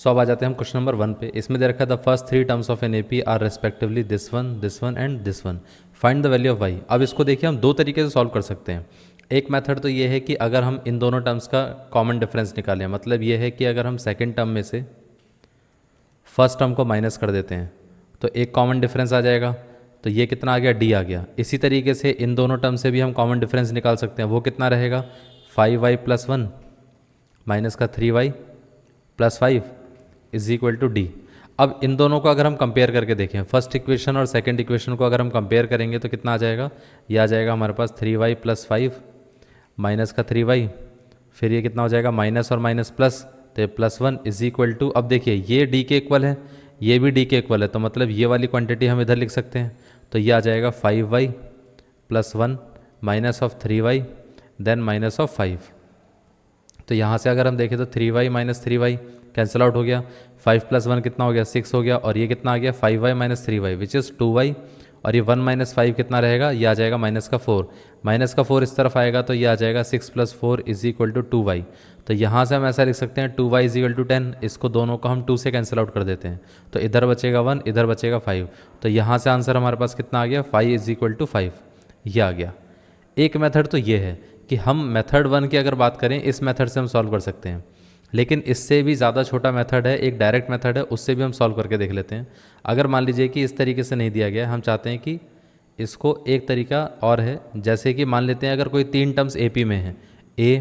सो अब आ जाते हैं हम क्वेश्चन नंबर 1 पे। इसमें दे रखा है the first 3 terms of an AP are respectively this one and this one, find the value of y. अब इसको देखिए हम दो तरीके से सॉल्व कर सकते हैं। एक मेथड तो ये है कि अगर हम इन दोनों टर्म्स का कॉमन डिफरेंस निकालें, मतलब ये है कि अगर हम सेकेंड टर्म में से फर्स्ट टर्म को माइनस कर देते हैं तो एक कॉमन डिफरेंस आ जाएगा, तो ये कितना आ गया, डी आ गया। इसी तरीके से इन दोनों टर्म से भी हम कॉमन डिफरेंस निकाल सकते हैं, वो कितना रहेगा, 5y + 1 माइनस का 3y + 5 is equal to D. अब इन दोनों को अगर हम कंपेयर करके देखें, फर्स्ट इक्वेशन और सेकंड इक्वेशन को अगर हम कंपेयर करेंगे तो कितना आ जाएगा, ये आ जाएगा हमारे पास 3y + 5 माइनस का 3y, फिर ये कितना हो जाएगा, माइनस और माइनस प्लस, तो +1 इज इक्वल टू, अब देखिए ये डी के इक्वल है, ये भी डी के इक्वल है, तो मतलब ये वाली क्वांटिटी हम इधर लिख सकते हैं। तो ये आ जाएगा 5y + 1 minus of 3y then minus of 5। तो यहाँ से अगर हम देखें तो 3y - 3y कैंसिल आउट हो गया, 5 + 1 कितना हो गया, 6 हो गया, और ये कितना आ गया, 5y - 3y which is 2y, और ये 1 - 5 कितना रहेगा, ये आ जाएगा -4, -4 इस तरफ आएगा तो ये आ जाएगा 6 + 4 इज इक्वल टू 2y। तो यहाँ से हम ऐसा लिख सकते हैं 2y इज इक्वल टू 10, इसको दोनों को हम 2 से कैंसिल आउट कर देते हैं, तो इधर बचेगा 1, इधर बचेगा 5, तो यहाँ से आंसर हमारे पास कितना आ गया, 5 इज इक्वल टू 5, ये आ गया। एक मेथड तो ये है कि हम मेथड 1 की अगर बात करें, इस मेथड से हम सॉल्व कर सकते हैं, लेकिन इससे भी ज़्यादा छोटा मेथड है, एक डायरेक्ट मेथड है, उससे भी हम सॉल्व करके देख लेते हैं। अगर मान लीजिए कि इस तरीके से नहीं दिया गया है, हम चाहते हैं कि इसको एक तरीका और है, जैसे कि मान लेते हैं अगर कोई 3 टर्म्स एपी में है, ए,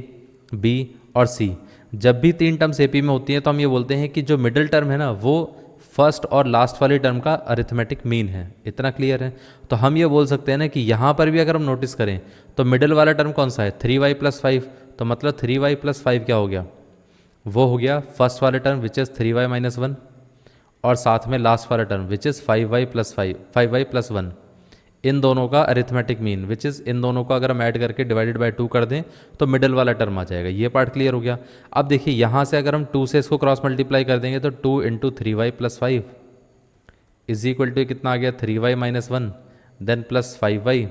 बी और सी, जब भी 3 टर्म्स एपी में होती हैं तो हम ये बोलते हैं कि जो मिडिल टर्म है ना, वो फर्स्ट और लास्ट वाली टर्म का अरिथमेटिक मीन है। इतना क्लियर है? तो हम ये बोल सकते हैं ना कि यहाँ पर भी अगर हम नोटिस करें तो मिडिल वाला टर्म कौन सा है, 3y + 5, तो मतलब 3y + 5 क्या हो गया, वो हो गया फर्स्ट वाला टर्म विच इज़ 3y - 1, और साथ में लास्ट वाला टर्म विच इज़ 5y + 1, इन दोनों का अरिथमेटिक मीन विच इज़, इन दोनों को अगर हम ऐड करके डिवाइडेड बाय 2 कर दें तो मिडिल वाला टर्म आ जाएगा। ये पार्ट क्लियर हो गया। अब देखिए यहाँ से अगर हम 2 से इसको क्रॉस मल्टीप्लाई कर देंगे तो 2 × 3y + 5 इज इक्वल टू कितना आ गया, 3y - 1 देन प्लस 5y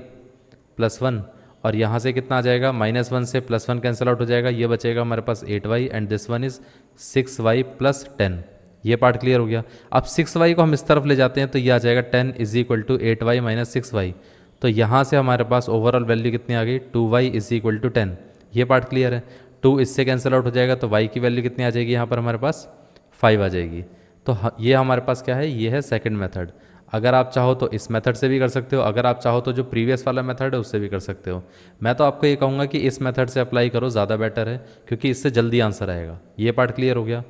+ 1, और यहाँ से कितना आ जाएगा, -1 से +1 कैंसिल आउट हो जाएगा, ये बचेगा हमारे पास 8y and this one is 6y + 10। ये पार्ट क्लियर हो गया। अब 6y को हम इस तरफ ले जाते हैं तो ये आ जाएगा 10 is equal to 8y - 6y, तो यहाँ से हमारे पास ओवरऑल वैल्यू कितनी आ गई, 2y इज इक्वल टू 10। ये पार्ट क्लियर है। 2 इससे कैंसिल आउट हो जाएगा तो y की वैल्यू कितनी आ जाएगी, यहाँ पर हमारे पास 5 आ जाएगी। तो ये हमारे पास क्या है, ये है सेकंड मेथड। अगर आप चाहो तो इस मेथड से भी कर सकते हो, अगर आप चाहो तो जो प्रीवियस वाला मेथड है उससे भी कर सकते हो। मैं तो आपको ये कहूँगा कि इस मेथड से अप्लाई करो, ज़्यादा बेटर है, क्योंकि इससे जल्दी आंसर आएगा। ये पार्ट क्लियर हो गया।